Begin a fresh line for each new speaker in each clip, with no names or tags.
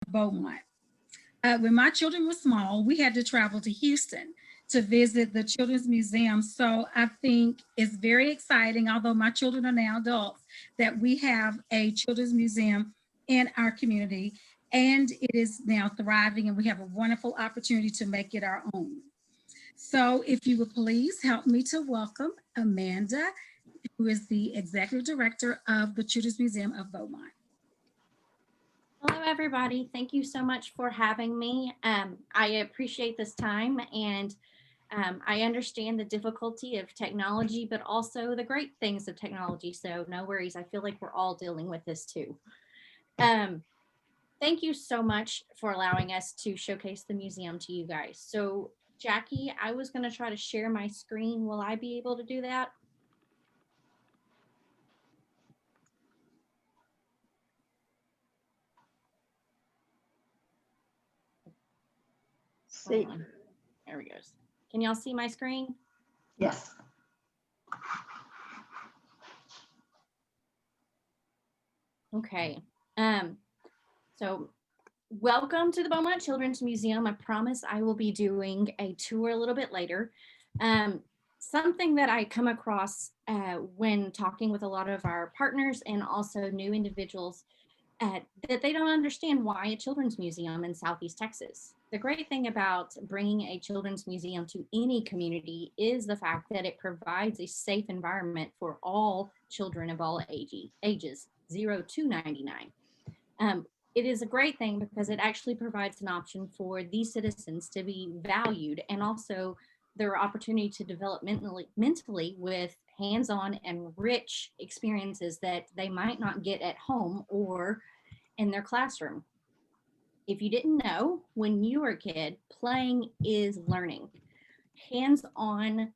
Beaumont. When my children were small, we had to travel to Houston to visit the Children's Museum. So I think it's very exciting, although my children are now adults, that we have a Children's Museum in our community, and it is now thriving, and we have a wonderful opportunity to make it our own. So if you would please help me to welcome Amanda, who is the Executive Director of the Children's Museum of Beaumont.
Hello, everybody. Thank you so much for having me. I appreciate this time, and I understand the difficulty of technology, but also the great things of technology. So no worries. I feel like we're all dealing with this too. Thank you so much for allowing us to showcase the museum to you guys. So Jackie, I was going to try to share my screen. Will I be able to do that?
See.
There we go. Can y'all see my screen?
Yes.
Okay. So welcome to the Beaumont Children's Museum. I promise I will be doing a tour a little bit later. Something that I come across when talking with a lot of our partners and also new individuals that they don't understand why a children's museum in Southeast Texas. The great thing about bringing a children's museum to any community is the fact that it provides a safe environment for all children of all ages, 0 to 99. It is a great thing because it actually provides an option for these citizens to be valued, and also their opportunity to develop mentally with hands-on and rich experiences that they might not get at home or in their classroom. If you didn't know, when you were a kid, playing is learning. Hands-on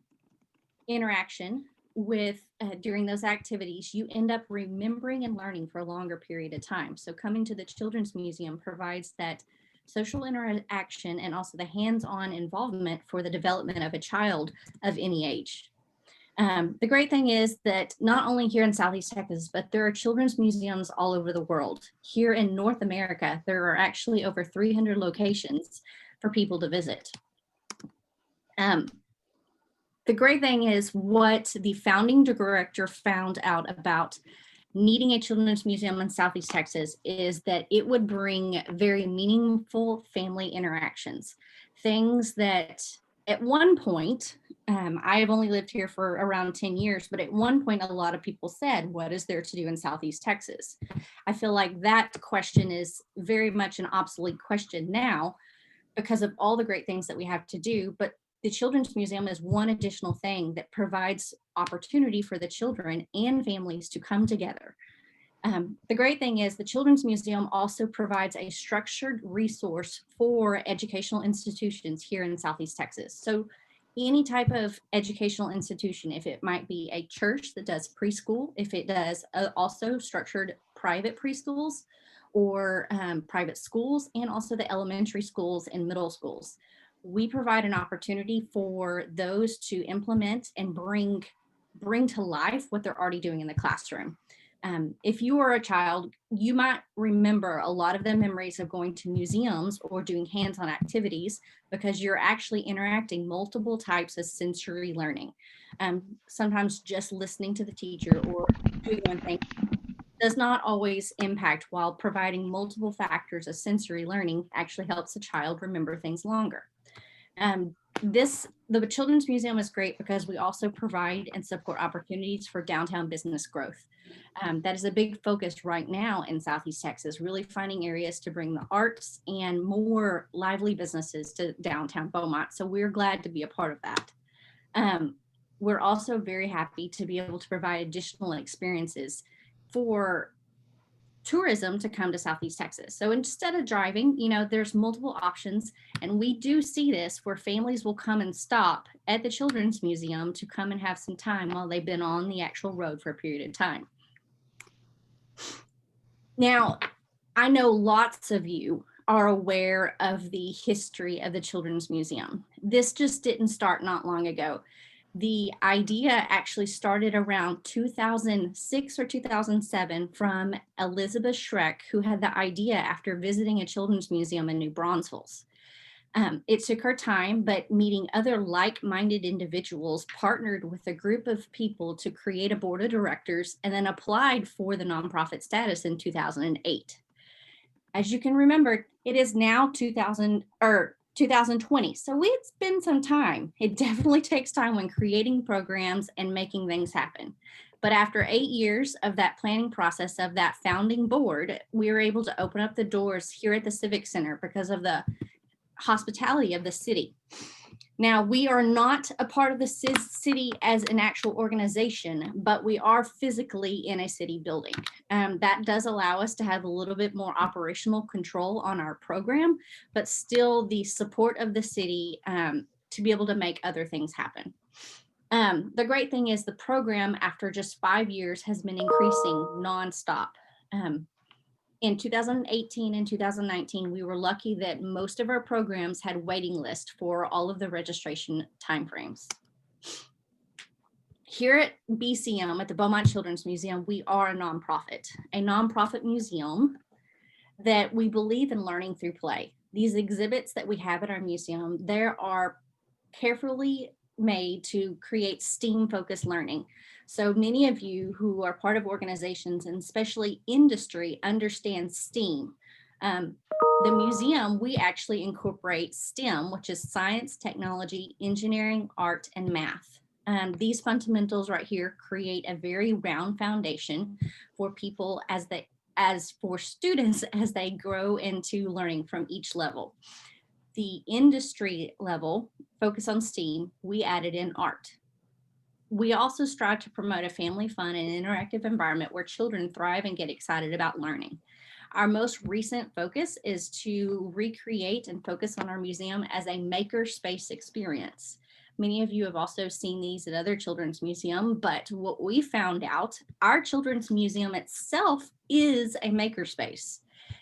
interaction with during those activities, you end up remembering and learning for a longer period of time. So coming to the Children's Museum provides that social interaction and also the hands-on involvement for the development of a child of any age. The great thing is that not only here in Southeast Texas, but there are children's museums all over the world. Here in North America, there are actually over 300 locations for people to visit. The great thing is what the founding director found out about needing a children's museum in Southeast Texas is that it would bring very meaningful family interactions, things that at one point, I've only lived here for around 10 years, but at one point, a lot of people said, what is there to do in Southeast Texas? I feel like that question is very much an obsolete question now because of all the great things that we have to do. But the Children's Museum is one additional thing that provides opportunity for the children and families to come together. The great thing is the Children's Museum also provides a structured resource for educational institutions here in Southeast Texas. So any type of educational institution, if it might be a church that does preschool, if it does also structured private preschools or private schools, and also the elementary schools and middle schools, we provide an opportunity for those to implement and bring to life what they're already doing in the classroom. If you are a child, you might remember a lot of the memories of going to museums or doing hands-on activities because you're actually interacting multiple types of sensory learning. Sometimes just listening to the teacher or doing one thing does not always impact, while providing multiple factors of sensory learning actually helps a child remember things longer. The Children's Museum is great because we also provide and support opportunities for downtown business growth. That is a big focus right now in Southeast Texas, really finding areas to bring the arts and more lively businesses to downtown Beaumont. So we're glad to be a part of that. We're also very happy to be able to provide additional experiences for tourism to come to Southeast Texas. So instead of driving, there's multiple options. And we do see this where families will come and stop at the Children's Museum to come and have some time while they've been on the actual road for a period of time. Now, I know lots of you are aware of the history of the Children's Museum. This just didn't start not long ago. The idea actually started around 2006 or 2007 from Elizabeth Schreck, who had the idea after visiting a children's museum in New Braunfels. It took her time, but meeting other like-minded individuals partnered with a group of people to create a board of directors and then applied for the nonprofit status in 2008. As you can remember, it is now 2020. So it's been some time. It definitely takes time when creating programs and making things happen. But after 8 years of that planning process of that founding board, we were able to open up the doors here at the Civic Center because of the hospitality of the city. Now, we are not a part of the city as an actual organization, but we are physically in a city building. That does allow us to have a little bit more operational control on our program, but still the support of the city to be able to make other things happen. The great thing is the program, after just 5 years, has been increasing nonstop. In 2018 and 2019, we were lucky that most of our programs had waiting lists for all of the registration timeframes. Here at BCM, at the Beaumont Children's Museum, we are a nonprofit museum that we believe in learning through play. These exhibits that we have at our museum, they are carefully made to create STEAM-focused learning. So many of you who are part of organizations and especially industry understand STEAM. The museum, we actually incorporate STEM, which is science, technology, engineering, art, and math. These fundamentals right here create a very round foundation for people as for students as they grow into learning from each level. The industry level, focus on STEAM, we added in art. We also strive to promote a family fun and interactive environment where children thrive and get excited about learning. Our most recent focus is to recreate and focus on our museum as a maker space experience. Many of you have also seen these at other children's museums, but what we found out, our children's museum itself is a maker space.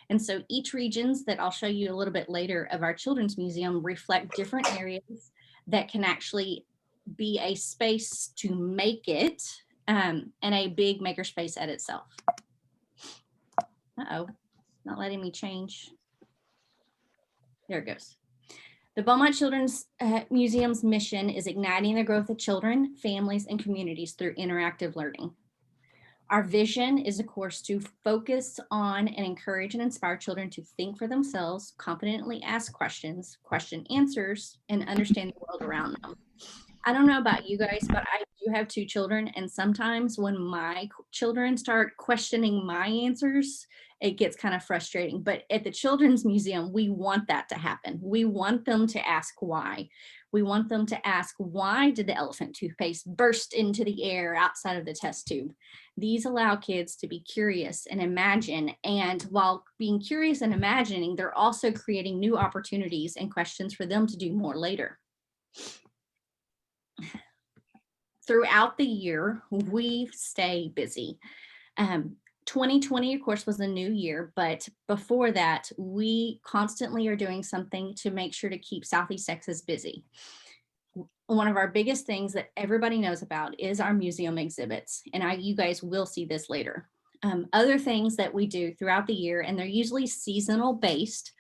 And so each regions that I'll show you a little bit later of our children's museum reflect different areas that can actually be a space to make it and a big makerspace at itself. Uh-oh, not letting me change. There it goes. The Beaumont Children's Museum's mission is igniting the growth of children, families, and communities through interactive learning. Our vision is, of course, to focus on and encourage and inspire children to think for themselves, confidently ask questions, question answers, and understand the world around them. I don't know about you guys, but I do have 2 children, and sometimes when my children start questioning my answers, it gets kind of frustrating. But at the Children's Museum, we want that to happen. We want them to ask why. We want them to ask, why did the elephant toothpaste burst into the air outside of the test tube? These allow kids to be curious and imagine. And while being curious and imagining, they're also creating new opportunities and questions for them to do more later. Throughout the year, we stay busy. 2020, of course, was a new year, but before that, we constantly are doing something to make sure to keep Southeast Texas busy. One of our biggest things that everybody knows about is our museum exhibits, and you guys will see this later. Other things that we do throughout the year, and they're usually seasonal based,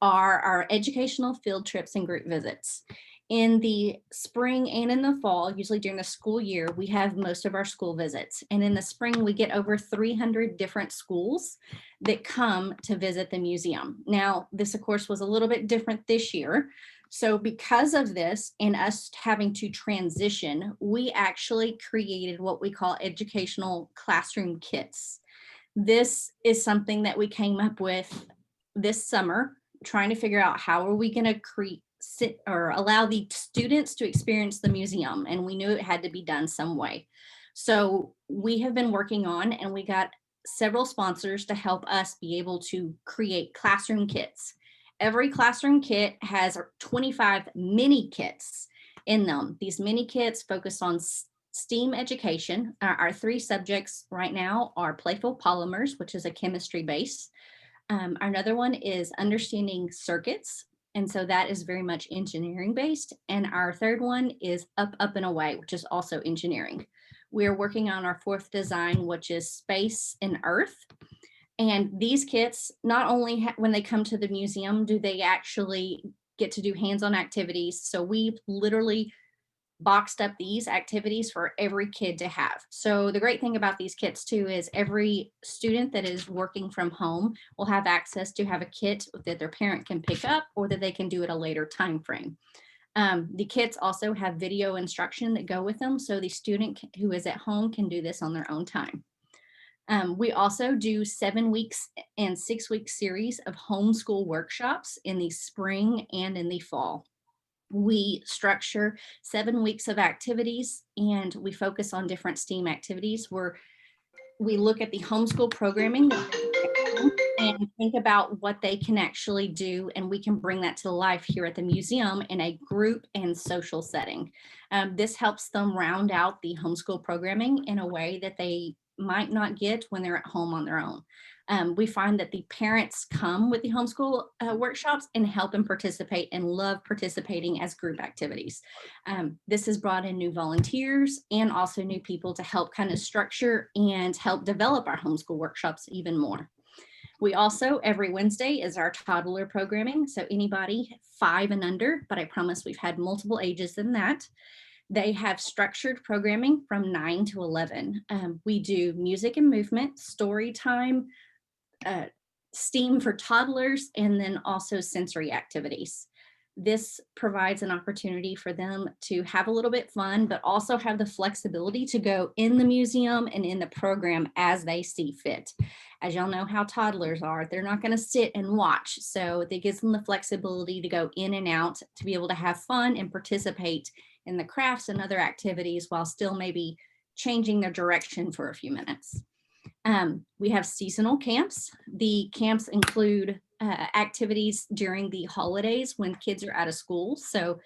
are our educational field trips and group visits. In the spring and in the fall, usually during the school year, we have most of our school visits. And in the spring, we get over 300 different schools that come to visit the museum. Now, this, of course, was a little bit different this year. So because of this and us having to transition, we actually created what we call educational classroom kits. This is something that we came up with this summer, trying to figure out how are we going to allow the students to experience the museum, and we knew it had to be done some way. So we have been working on, and we got several sponsors to help us be able to create classroom kits. Every classroom kit has 25 mini kits in them. These mini kits focus on STEAM education. Our 3 subjects right now are playful polymers, which is a chemistry base. Another one is understanding circuits, And so that is very much engineering based. And our third one is Up, Up and Away, which is also engineering. We're working on our fourth design, which is Space and Earth. And these kits, not only when they come to the museum, do they actually get to do hands-on activities. So we literally boxed up these activities for every kid to have. So the great thing about these kits too is every student that is working from home will have access to have a kit that their parent can pick up or that they can do at a later time frame. The kits also have video instruction that go with them. So the student who is at home can do this on their own time. We also do 7 weeks and 6 week series of homeschool workshops in the spring and in the fall. We structure 7 weeks of activities and we focus on different STEAM activities where we look at the homeschool programming and think about what they can actually do, and we can bring that to life here at the museum in a group and social setting. This helps them round out the homeschool programming in a way that they might not get when they're at home on their own. We find that the parents come with the homeschool workshops and help and participate and love participating as group activities. This has brought in new volunteers and also new people to help kind of structure and help develop our homeschool workshops even more. We also, every Wednesday is our toddler programming. So anybody 5 and under, but I promise we've had multiple ages than that. They have structured programming from 9 to 11. We do music and movement, story time, STEAM for toddlers, and then also sensory activities. This provides an opportunity for them to have a little bit fun, but also have the flexibility to go in the museum and in the program as they see fit. As y'all know how toddlers are, they're not going to sit and watch. So it gives them the flexibility to go in and out, to be able to have fun and participate in the crafts and other activities while still maybe changing their direction for a few minutes. We have seasonal camps. The camps include activities during the holidays when kids are out of school. So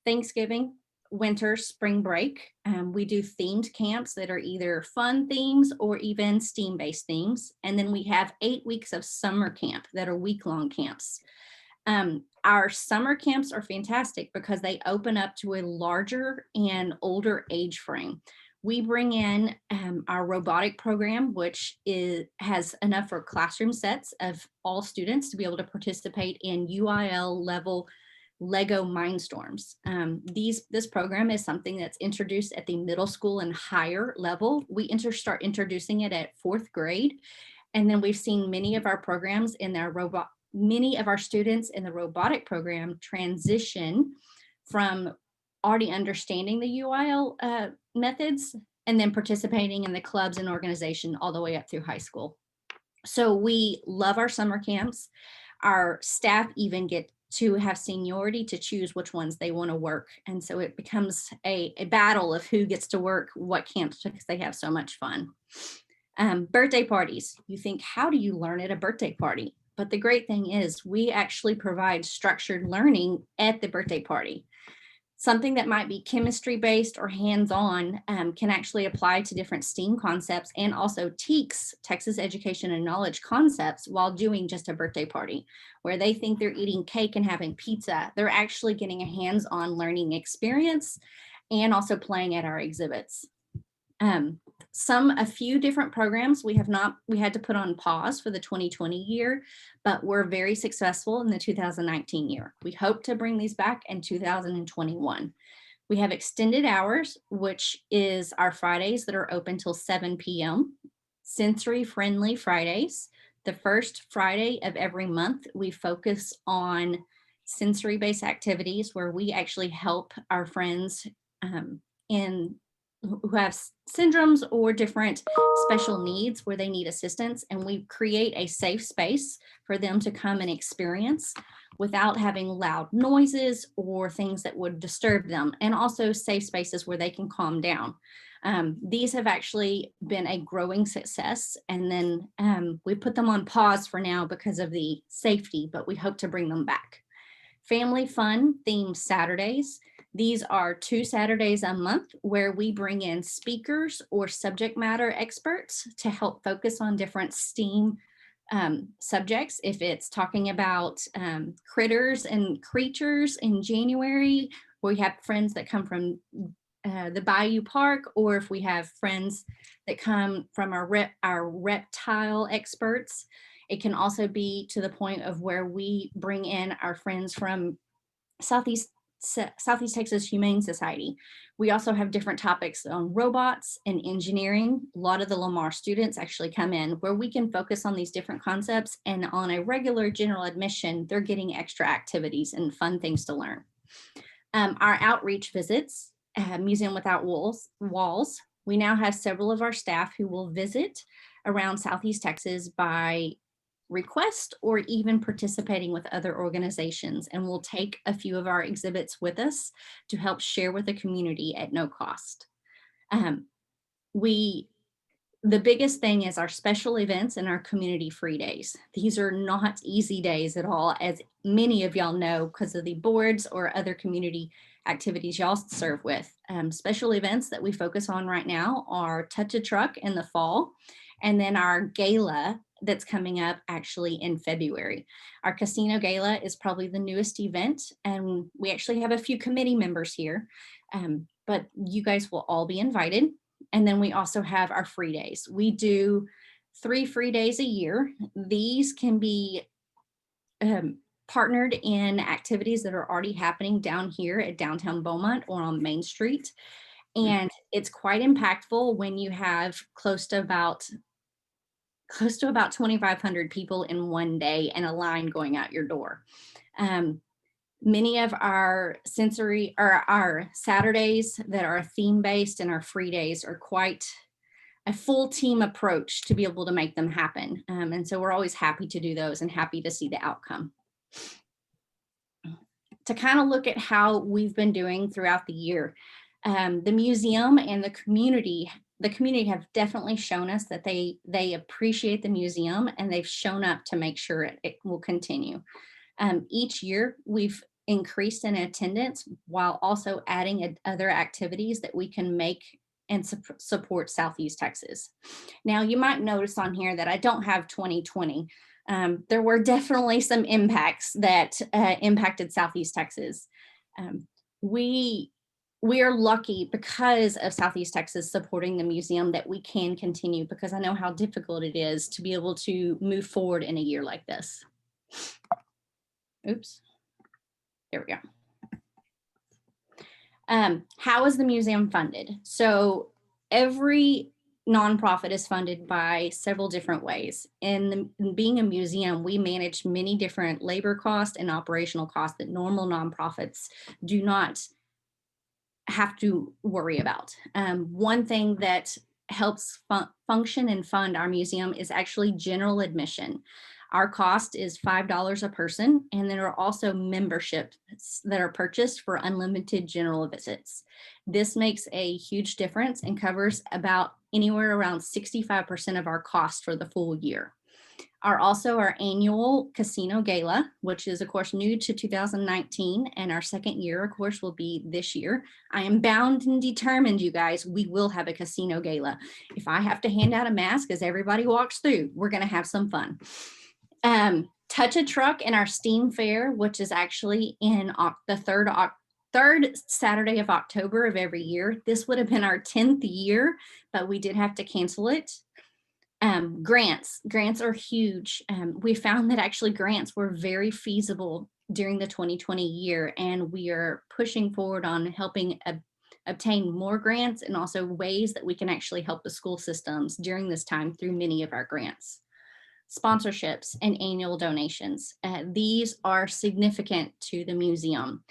Thanksgiving, winter, spring break. We do themed camps that are either fun themes or even STEAM-based themes. And then we have 8 weeks of summer camp that are week-long camps. Our summer camps are fantastic because they open up to a larger and older age frame. We bring in our robotic program, which has enough for classroom sets of all students to be able to participate in UIL level Lego Mindstorms. This program is something that's introduced at the middle school and higher level. We start introducing it at 4th grade. And then we've seen many of our programs in their many of our students in the robotic program transition from already understanding the UIL methods and then participating in the clubs and organization all the way up through high school. So we love our summer camps. Our staff even get to have seniority to choose which ones they want to work. And so it becomes a battle of who gets to work what camps because they have so much fun. Birthday parties. You think, how do you learn at a birthday party? But the great thing is we actually provide structured learning at the birthday party. Something that might be chemistry based or hands-on can actually apply to different STEAM concepts and also TEKS, Texas Education and Knowledge concepts, while doing just a birthday party where they think they're eating cake and having pizza. They're actually getting a hands-on learning experience and also playing at our exhibits. A few different programs we had to put on pause for the 2020 year, but we're very successful in the 2019 year. We hope to bring these back in 2021. We have extended hours, which is our Fridays that are open till 7 p.m. Sensory friendly Fridays. The first Friday of every month, we focus on sensory-based activities where we actually help our friends who have syndromes or different special needs where they need assistance, and we create a safe space for them to come and experience without having loud noises or things that would disturb them, and also safe spaces where they can calm down. These have actually been a growing success, and then we put them on pause for now because of the safety, but we hope to bring them back. Family fun themed Saturdays. These are 2 Saturdays a month where we bring in speakers or subject matter experts to help focus on different STEAM subjects. If it's talking about critters and creatures in January, we have friends that come from the Bayou Park, or if we have friends that come from our reptile experts. It can also be to the point of where we bring in our friends from Southeast Texas Humane Society. We also have different topics on robots and engineering. A lot of the Lamar students actually come in where we can focus on these different concepts, and on a regular general admission, they're getting extra activities and fun things to learn. Our outreach visits, Museum Without Walls. We now have several of our staff who will visit around Southeast Texas by request or even participating with other organizations, and we'll take a few of our exhibits with us to help share with the community at no cost. The biggest thing is our special events and our community free days. These are not easy days at all, as many of y'all know, because of the boards or other community activities y'all serve with. Special events that we focus on right now are Touch a Truck in the fall, and then our gala that's coming up actually in February. Our casino gala is probably the newest event, and we actually have a few committee members here, but you guys will all be invited. And then we also have our free days. We do 3 free days a year. These can be partnered in activities that are already happening down here at downtown Beaumont or on Main Street. And it's quite impactful when you have close to about 2,500 people in one day and a line going out your door. Many of our our Saturdays that are theme based and our free days are quite a full team approach to be able to make them happen. And so we're always happy to do those and happy to see the outcome. To kind of look at how we've been doing throughout the year, the museum and the community have definitely shown us that they appreciate the museum, and they've shown up to make sure it will continue. Each year we've increased in attendance while also adding other activities that we can make and support Southeast Texas. Now, you might notice on here that I don't have 2020. There were definitely some impacts that impacted Southeast Texas. We are lucky because of Southeast Texas supporting the museum that we can continue, because I know how difficult it is to be able to move forward in a year like this. Oops, there we go. How is the museum funded? So every nonprofit is funded by several different ways. In being a museum, we manage many different labor costs and operational costs that normal nonprofits do not have to worry about. One thing that helps function and fund our museum is actually general admission. Our cost is $5 a person, and there are also memberships that are purchased for unlimited general visits. This makes a huge difference and covers about anywhere around 65% of our cost for the full year. Our annual casino gala, which is of course new to 2019, and our second year of course will be this year. I am bound and determined, you guys, we will have a casino gala. If I have to hand out a mask as everybody walks through, we're going to have some fun. Touch a Truck in our STEAM fair, which is actually in the third Saturday of October of every year. This would have been our 10th year, but we did have to cancel it. Grants are huge. We found that actually grants were very feasible during the 2020 year, and we are pushing forward on helping obtain more grants, and also ways that we can actually help the school systems during this time through many of our grants. Sponsorships and annual donations. These are significant to the museum.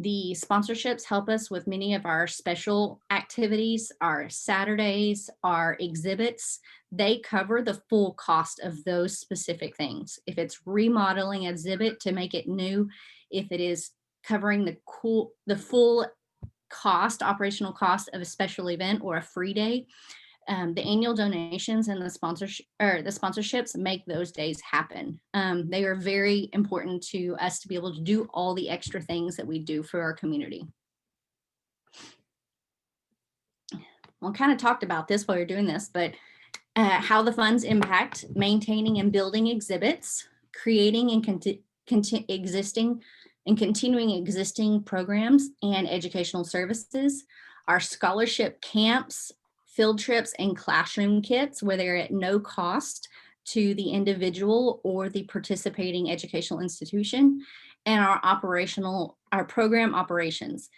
The sponsorships help us with many of our special activities, our Saturdays, our exhibits. They cover the full cost of those specific things. If it's remodeling an exhibit to make it new, if it is covering the full cost, operational cost of a special event or a free day, the annual donations and the sponsorships make those days happen. They are very important to us to be able to do all the extra things that we do for our community. Well, I kind of talked about this while you're doing this, but how the funds impact maintaining and building exhibits, creating and continuing existing programs and educational services, our scholarship camps, field trips, and classroom kits where they're at no cost to the individual or the participating educational institution, and our program operations.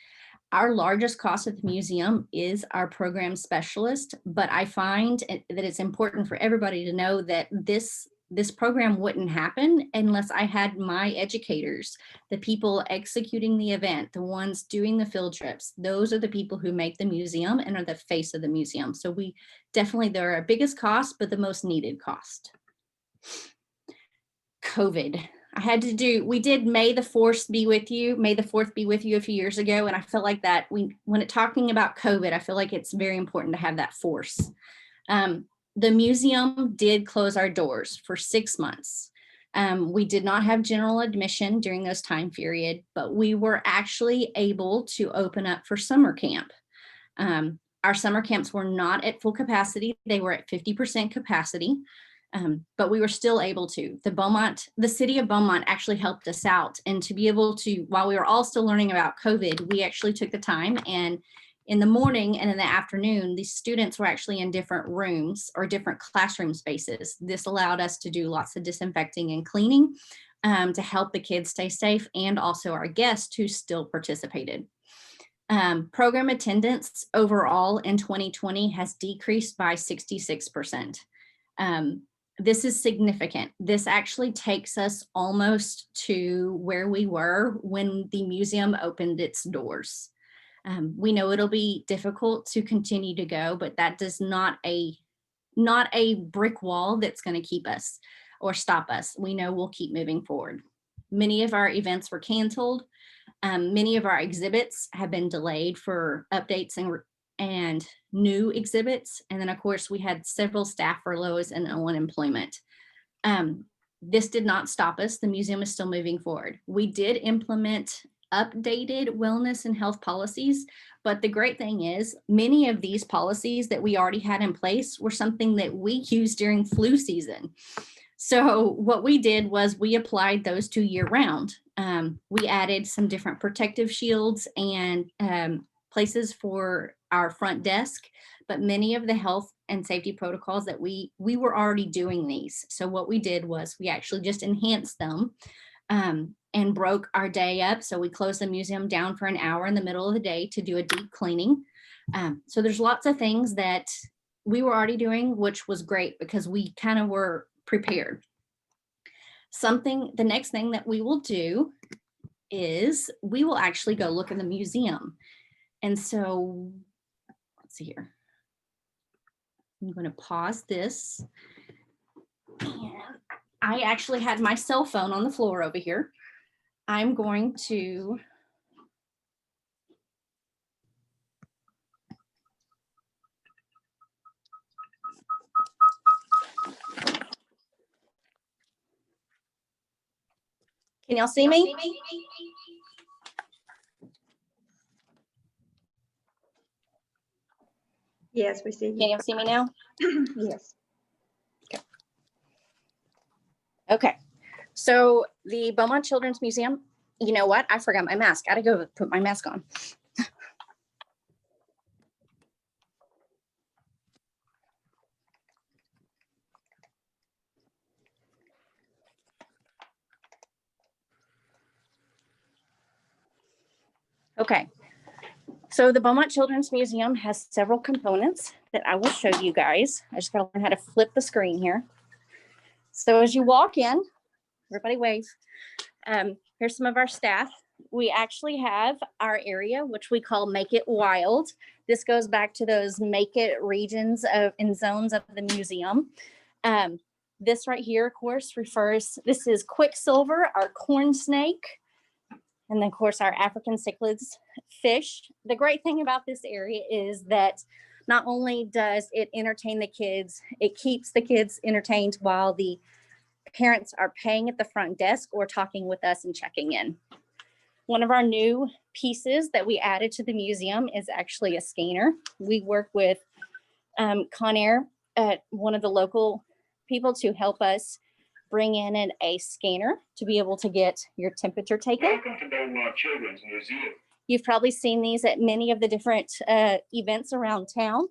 Our largest cost at the museum is our program specialist, but I find that it's important for everybody to know that this program wouldn't happen unless I had my educators, the people executing the event, the ones doing the field trips. Those are the people who make the museum and are the face of the museum. So they're our biggest cost, but the most needed cost. COVID. We did May the 4th be with you a few years ago. And I felt like that when talking about COVID, I feel like it's very important to have that force. The museum did close our doors for 6 months. We did not have general admission during those time period, but we were actually able to open up for summer camp. Our summer camps were not at full capacity. They were at 50% capacity. But we were still able to. The city of Beaumont actually helped us out. And to be able to, while we were all still learning about COVID, we actually took the time, and in the morning and in the afternoon, these students were actually in different rooms or different classroom spaces. This allowed us to do lots of disinfecting and cleaning to help the kids stay safe, and also our guests who still participated. Program attendance overall in 2020 has decreased by 66%. This is significant. This actually takes us almost to where we were when the museum opened its doors. We know it'll be difficult to continue to go, but that does not a brick wall that's going to keep us or stop us. We know we'll keep moving forward. Many of our events were canceled. Many of our exhibits have been delayed for updates and new exhibits. And then of course we had several staff furloughs and unemployment. This did not stop us. The museum is still moving forward. We did implement updated wellness and health policies, but the great thing is many of these policies that we already had in place were something that we used during flu season. So what we did was we applied those to year round. We added some different protective shields and places for our front desk, but many of the health and safety protocols that we were already doing these. So what we did was we actually just enhanced them and broke our day up. So we closed the museum down for an hour in the middle of the day to do a deep cleaning. So there's lots of things that we were already doing, which was great because we kind of were prepared. The next thing that we will do is we will actually go look in the museum. And so let's see here. I'm going to pause this. And I actually had my cell phone on the floor over here. I'm going to Can y'all see me?
Yes, we see you.
Can y'all see me now?
Yes.
Okay. So the Beaumont Children's Museum, you know what? I forgot my mask. Gotta go put my mask on. Okay. So the Beaumont Children's Museum has several components that I will show you guys. I just gotta learn how to flip the screen here. So as you walk in, everybody wave. Here's some of our staff. We actually have our area, which we call Make It Wild. This goes back to those make it regions and zones of the museum. This right here, of course, this is Quicksilver, our corn snake. And then of course our African cichlids fish. The great thing about this area is that not only does it entertain the kids, it keeps the kids entertained while the parents are paying at the front desk or talking with us and checking in. One of our new pieces that we added to the museum is actually a scanner. We work with Conair one of the local people to help us bring in a scanner to be able to get your temperature taken.
Welcome to Beaumont Children's Museum.
You've probably seen these at many of the different events around town.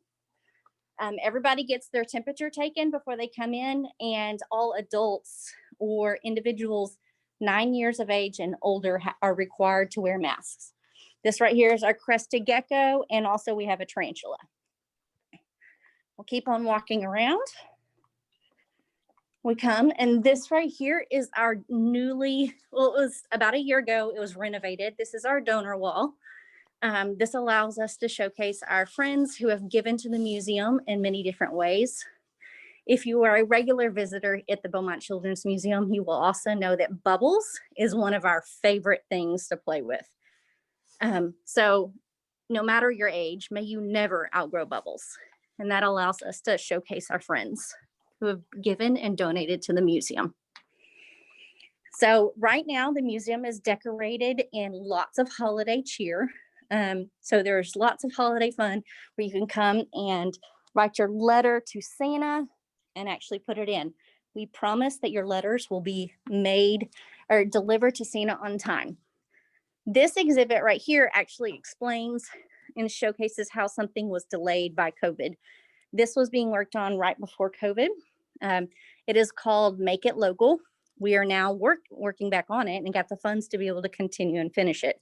Everybody gets their temperature taken before they come in, and all adults or individuals 9 years of age and older are required to wear masks. This right here is our crested gecko, and also we have a tarantula. We'll keep on walking around. We come, and this right here is our newly, well, it was about a year ago, it was renovated. This is our donor wall. This allows us to showcase our friends who have given to the museum in many different ways. If you are a regular visitor at the Beaumont Children's Museum, you will also know that bubbles is one of our favorite things to play with. So no matter your age, may you never outgrow bubbles. And that allows us to showcase our friends who have given and donated to the museum. So right now the museum is decorated in lots of holiday cheer. So there's lots of holiday fun where you can come and write your letter to Santa and actually put it in. We promise that your letters will be made or delivered to Santa on time. This exhibit right here actually explains and showcases how something was delayed by COVID. This was being worked on right before COVID. It is called Make It Local. We are now working back on it and got the funds to be able to continue and finish it.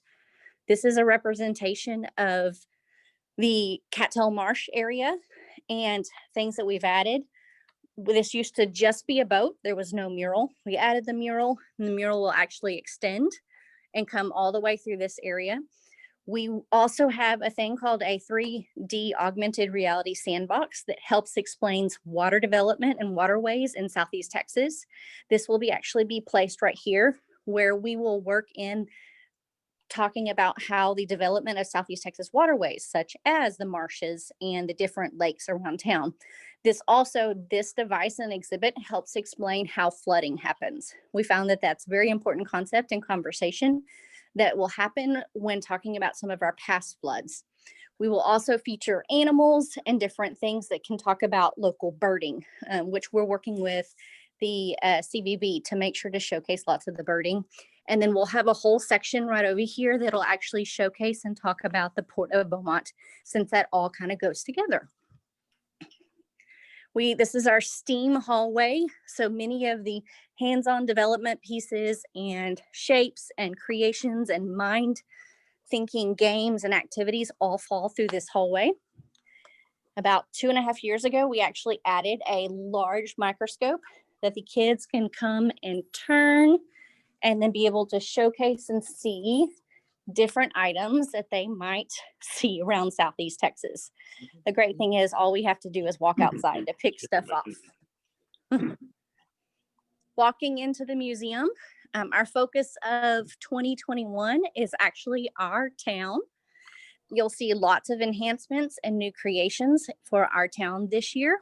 This is a representation of the Cattail Marsh area and things that we've added. This used to just be a boat. There was no mural. We added the mural, and the mural will actually extend and come all the way through this area. We also have a thing called a 3D augmented reality sandbox that helps explains water development and waterways in Southeast Texas. This will actually be placed right here, where we will work in talking about how the development of Southeast Texas waterways, such as the marshes and the different lakes around town. This device and exhibit helps explain how flooding happens. We found that that's a very important concept and conversation that will happen when talking about some of our past floods. We will also feature animals and different things that can talk about local birding, which we're working with the CVB to make sure to showcase lots of the birding. And then we'll have a whole section right over here that'll actually showcase and talk about the Port of Beaumont, since that all kind of goes together. This is our STEAM hallway. So many of the hands-on development pieces and shapes and creations and mind thinking games and activities all fall through this hallway. About 2.5 years ago, we actually added a large microscope that the kids can come and turn and then be able to showcase and see different items that they might see around Southeast Texas. The great thing is all we have to do is walk outside to pick stuff off. Walking into the museum, our focus of 2021 is actually our town. You'll see lots of enhancements and new creations for our town this year.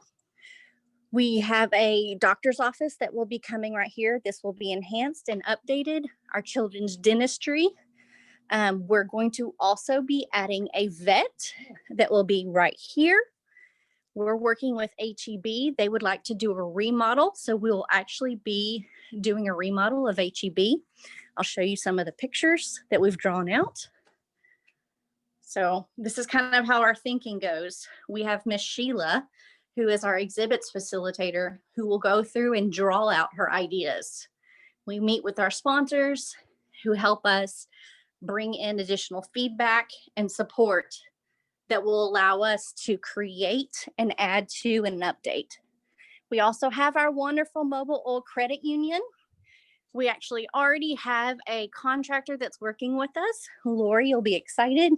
We have a doctor's office that will be coming right here. This will be enhanced and updated. Our children's dentistry. We're going to also be adding a vet that will be right here. We're working with HEB. They would like to do a remodel. So we'll actually be doing a remodel of HEB. I'll show you some of the pictures that we've drawn out. So this is kind of how our thinking goes. We have Miss Sheila, who is our exhibits facilitator, who will go through and draw out her ideas. We meet with our sponsors who help us bring in additional feedback and support that will allow us to create and add to and update. We also have our wonderful mobile oil credit union. We actually already have a contractor that's working with us. Lori, you'll be excited.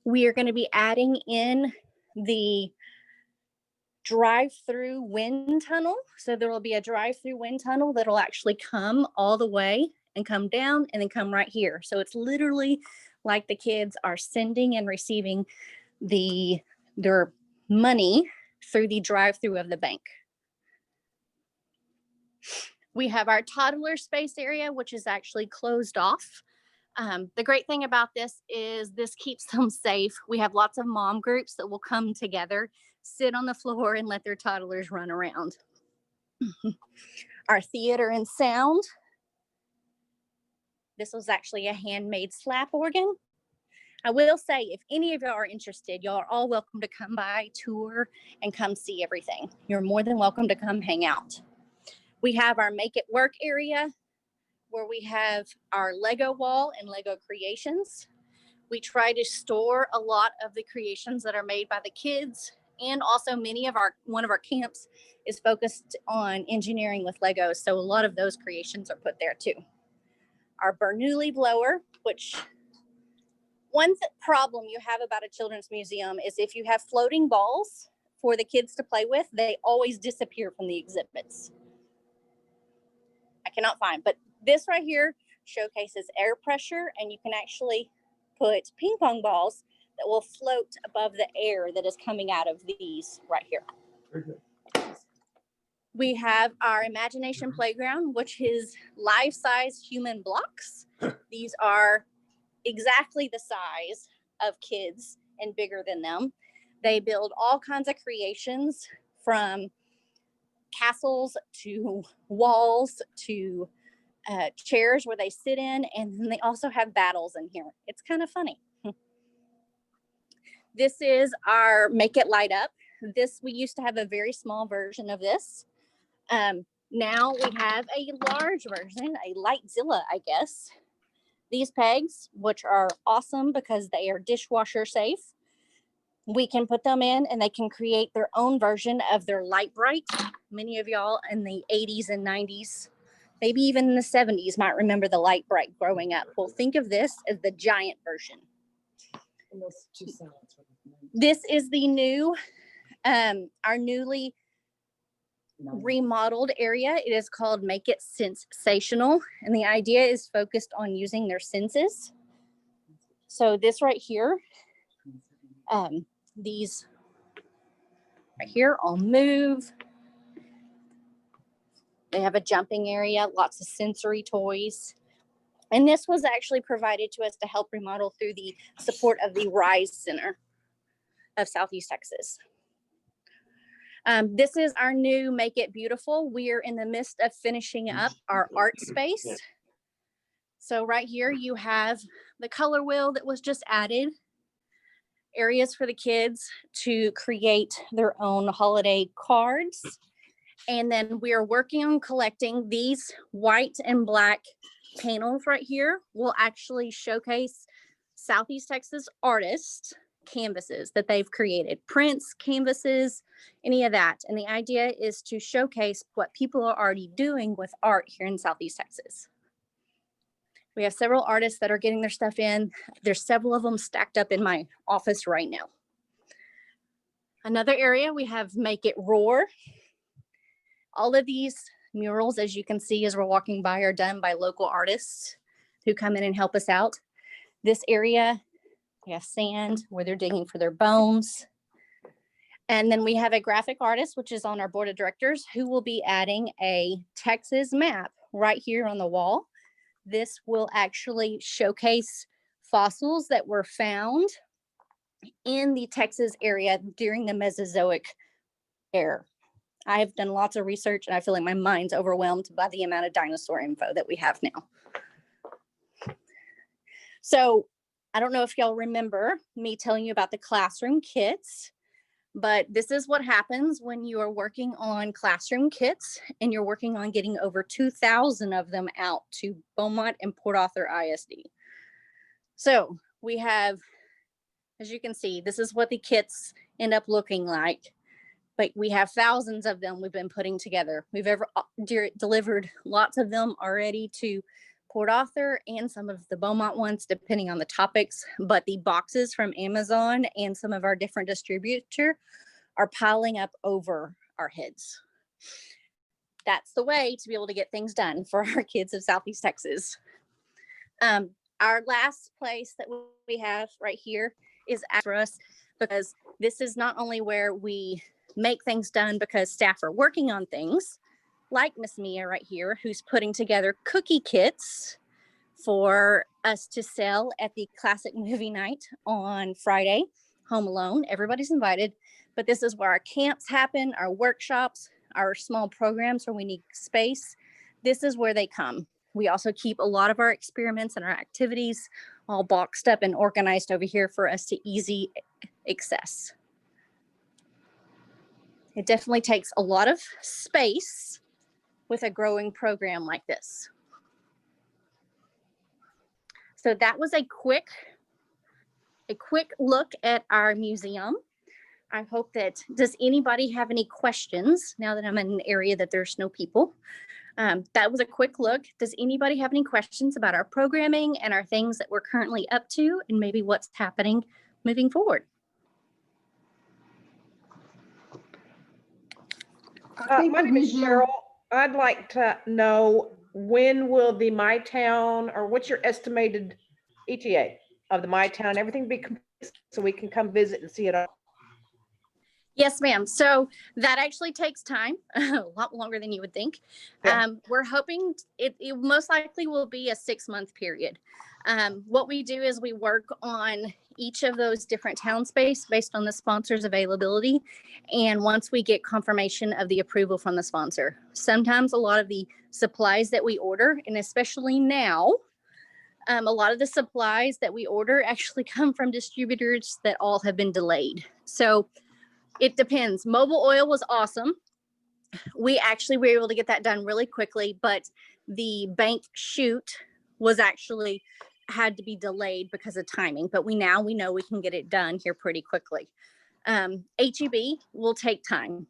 We are going to be adding in the drive-through wind tunnel. So there will be a drive-through wind tunnel that'll actually come all the way and come down and then come right here. So it's literally like the kids are sending and receiving their money through the drive-through of the bank. We have our toddler space area, which is actually closed off. The great thing about this is this keeps them safe. We have lots of mom groups that will come together. sit on the floor and let their toddlers run around. Our theater and sound. This was actually a handmade slap organ. I will say, if any of y'all are interested, y'all are all welcome to come by, tour, and come see everything. You're more than welcome to come hang out. We have our Make It Work area where we have our Lego wall and Lego creations. We try to store a lot of the creations that are made by the kids, and also one of our camps is focused on engineering with Legos, so a lot of those creations are put there too. Our Bernoulli blower, which one problem you have about a children's museum is if you have floating balls for the kids to play with, they always disappear from the exhibits. I cannot find, but this right here showcases air pressure, and you can actually put ping pong balls that will float above the air that is coming out of these right here.
Very good.
We have our imagination playground, which is life-size human blocks. These are exactly the size of kids and bigger than them. They build all kinds of creations, from castles to walls to chairs where they sit in, and then they also have battles in here. It's kind of funny. This is our Make It Light Up. We used to have a very small version of this. Now we have a large version, a Lightzilla, I guess. These pegs, which are awesome because they are dishwasher safe, we can put them in and they can create their own version of their Light Bright. Many of y'all in the 80s and 90s, maybe even in the 70s, might remember the Light Bright growing up. Well, think of this as the giant version. This is the new, our newly remodeled area. It is called Make It Sensational, and the idea is focused on using their senses. So this right here, these right here all move. They have a jumping area, lots of sensory toys. And this was actually provided to us to help remodel through the support of the RISE Center of Southeast Texas. This is our new Make It Beautiful. We're in the midst of finishing up our art space. So right here you have the color wheel that was just added, areas for the kids to create their own holiday cards. And then we are working on collecting these white and black panels right here. Will actually showcase Southeast Texas artists' canvases that they've created, prints, canvases, any of that. And the idea is to showcase what people are already doing with art here in Southeast Texas. We have several artists that are getting their stuff in. There's several of them stacked up in my office right now. Another area we have Make It Roar. All of these murals, as you can see as we're walking by, are done by local artists who come in and help us out. This area, we have sand where they're digging for their bones. And then we have a graphic artist, which is on our board of directors, who will be adding a Texas map right here on the wall. This will actually showcase fossils that were found in the Texas area during the Mesozoic era. I have done lots of research and I feel like my mind's overwhelmed by the amount of dinosaur info that we have now. So I don't know if y'all remember me telling you about the classroom kits, but this is what happens when you are working on classroom kits and you're working on getting over 2,000 of them out to Beaumont and Port Arthur ISD. So we have, as you can see, this is what the kits end up looking like. But we have thousands of them we've been putting together. We've delivered lots of them already to Port Arthur and some of the Beaumont ones, depending on the topics. But the boxes from Amazon and some of our different distributors are piling up over our heads. That's the way to be able to get things done for our kids of Southeast Texas. Our last place that we have right here is for us, because this is not only where we make things done because staff are working on things, like Miss Mia right here, who's putting together cookie kits for us to sell at the classic movie night on Friday, Home Alone. Everybody's invited.
but this is where our camps happen, our workshops, our small programs where we need space. This is where they come. We also keep a lot of our experiments and our activities all boxed up and organized over here for us to easy access. It definitely takes a lot of space with a growing program like this. So that was a quick look at our museum. I hope that, does anybody have any questions now that I'm in an area that there's no people? That was a quick look. Does anybody have any questions about our programming and our things that we're currently up to and maybe what's happening moving forward?
My name is Cheryl. I'd like to know, when will the My Town, or what's your estimated ETA of the My Town, everything be complete so we can come visit and see it all?
Yes, ma'am. So that actually takes time, a lot longer than you would think.
Yeah.
We're hoping it most likely will be a 6-month period. What we do is we work on each of those different town space based on the sponsor's availability. And once we get confirmation of the approval from the sponsor, sometimes a lot of the supplies that we order, and especially now, a lot of the supplies that we order actually come from distributors that all have been delayed. So it depends. Mobile oil was awesome. We actually were able to get that done really quickly, but the bank chute was actually had to be delayed because of timing, but we know we can get it done here pretty quickly. HEB will take time.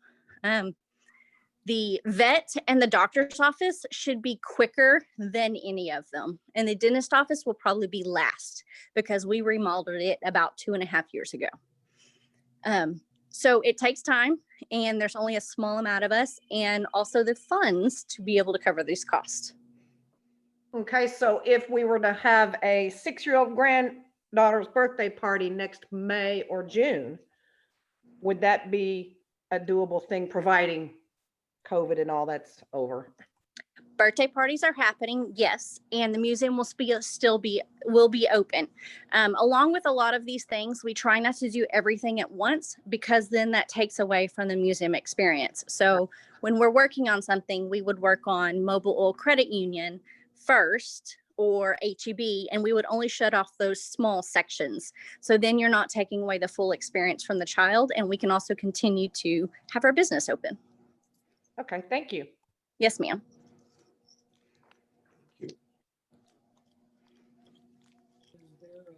The vet and the doctor's office should be quicker than any of them. And the dentist office will probably be last because we remodeled it about 2.5 years ago. So it takes time, and there's only a small amount of us, and also the funds to be able to cover these costs.
Okay, so if we were to have a 6-year-old granddaughter's birthday party next May or June, would that be a doable thing, providing COVID and all that's over?
Birthday parties are happening, yes, and the museum will be open. Along with a lot of these things, we try not to do everything at once because then that takes away from the museum experience. So when we're working on something, we would work on Mobile Oil Credit Union first or HEB, and we would only shut off those small sections. So then you're not taking away the full experience from the child, and we can also continue to have our business open.
Okay, thank you.
Yes, ma'am.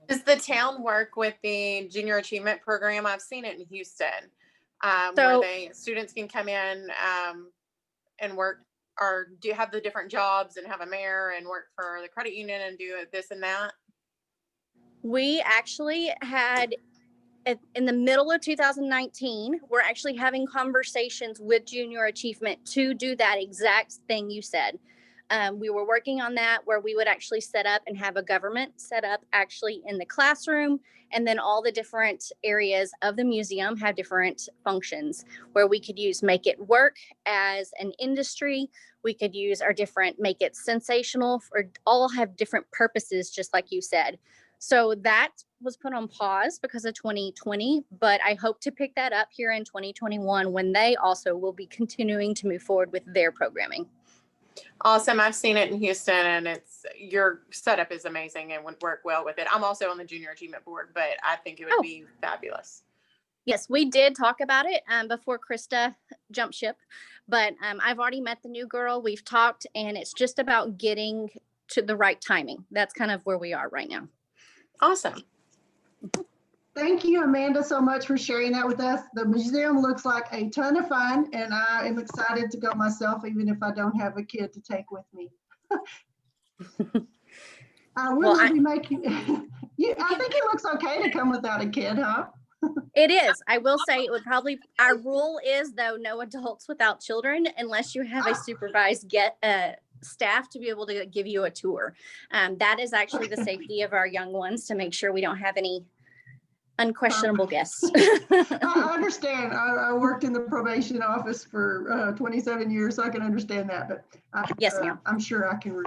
Does the town work with the Junior Achievement Program? I've seen it in Houston,
So-
where students can come in and work, or do have the different jobs and have a mayor and work for the credit union and do this and that.
We actually had, in the middle of 2019, we're actually having conversations with Junior Achievement to do that exact thing you said. We were working on that, where we would actually set up and have a government set up actually in the classroom, and then all the different areas of the museum have different functions where we could use Make It Work as an industry. We could use our different Make It Sensational, or all have different purposes, just like you said. So that was put on pause because of 2020, but I hope to pick that up here in 2021 when they also will be continuing to move forward with their programming.
Awesome. I've seen it in Houston, and your setup is amazing and would work well with it. I'm also on the Junior Achievement Board, but I think it would be fabulous.
Yes, we did talk about it before Krista jumped ship, but I've already met the new girl. We've talked, and it's just about getting to the right timing. That's kind of where we are right now.
Awesome.
Thank you, Amanda, so much for sharing that with us. The museum looks like a ton of fun, and I am excited to go myself, even if I don't have a kid to take with me. We're going to be making, I think it looks okay to come without a kid, huh?
It is. I will say it would probably, our rule is though, no adults without children, unless you have a supervised staff to be able to give you a tour. That is actually the safety of our young ones, to make sure we don't have any unquestionable guests.
I understand. I worked in the probation office for 27 years, so I can understand that. But
Yes, ma'am.
I'm sure I can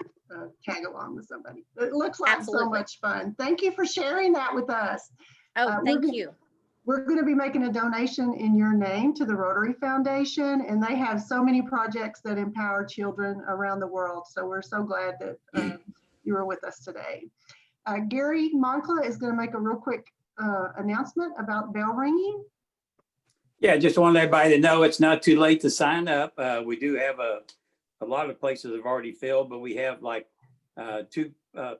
tag along with somebody. It looks like
Absolutely.
so much fun. Thank you for sharing that with us.
Oh, thank you.
We're going to be making a donation in your name to the Rotary Foundation, and they have so many projects that empower children around the world. So we're so glad that you were with us today. Gary Moncla is going to make a real quick announcement about bell ringing.
Yeah, just wanted everybody to know it's not too late to sign up. We do have a lot of places have already filled, but we have like two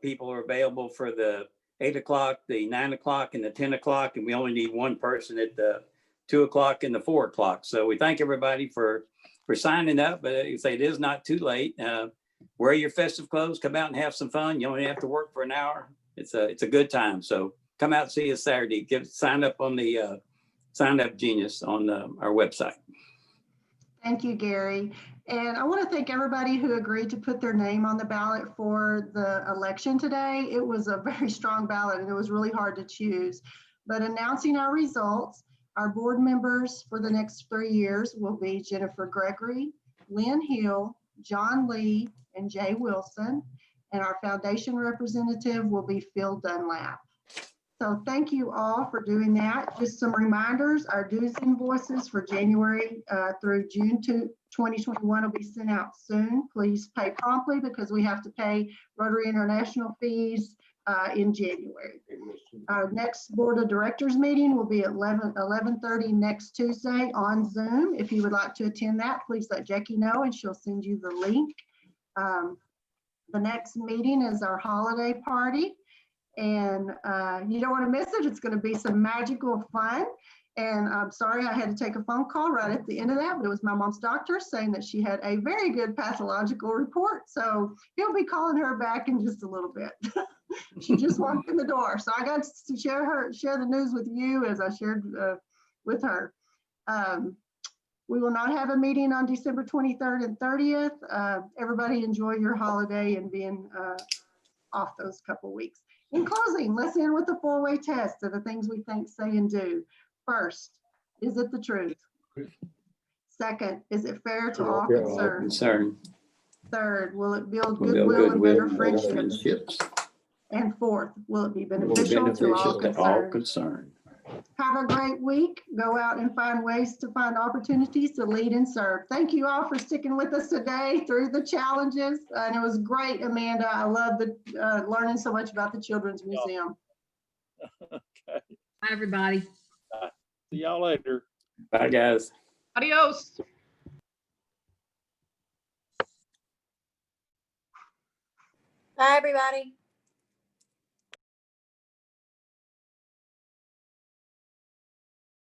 people are available for the 8 o'clock, the 9 o'clock, and the 10 o'clock, and we only need one person at the 2 o'clock and the 4 o'clock. So we thank everybody for signing up, but you say it is not too late. Wear your festive clothes, come out and have some fun. You only have to work for an hour. It's a good time. So come out and see us Saturday. Sign up on the Sign Up Genius on our website.
Thank you, Gary. And I want to thank everybody who agreed to put their name on the ballot for the election today. It was a very strong ballot and it was really hard to choose. But announcing our results, our board members for the next 3 years will be Jennifer Gregory, Lynn Hill, John Lee, and Jay Wilson. And our foundation representative will be Phil Dunlap. So thank you all for doing that. Just some reminders, our dues invoices for January through June 2021 will be sent out soon. Please pay promptly because we have to pay Rotary International fees in January. Our next Board of Directors meeting will be at 11:30 next Tuesday on Zoom. If you would like to attend that, please let Jackie know and she'll send you the link. The next meeting is our holiday party. And you don't want to miss it. It's going to be some magical fun. And I'm sorry I had to take a phone call right at the end of that, but it was my mom's doctor saying that she had a very good pathological report. So he'll be calling her back in just a little bit. She just walked in the door. So I got to share the news with you as I shared with her. We will not have a meeting on December 23rd and 30th. Everybody enjoy your holiday and being off those couple weeks. In closing, let's end with the 4-way test of the things we think, say, and do. First, is it the truth? Second, is it fair to all concerned? Third, will it build goodwill and better friendships? And fourth, will it be beneficial to all concerned? Have a great week. Go out and find ways to find opportunities to lead and serve. Thank you all for sticking with us today through the challenges. And it was great, Amanda. I love learning so much about the Children's Museum.
Okay.
Bye, everybody.
See y'all later.
Bye, guys.
Adios.
Bye, everybody.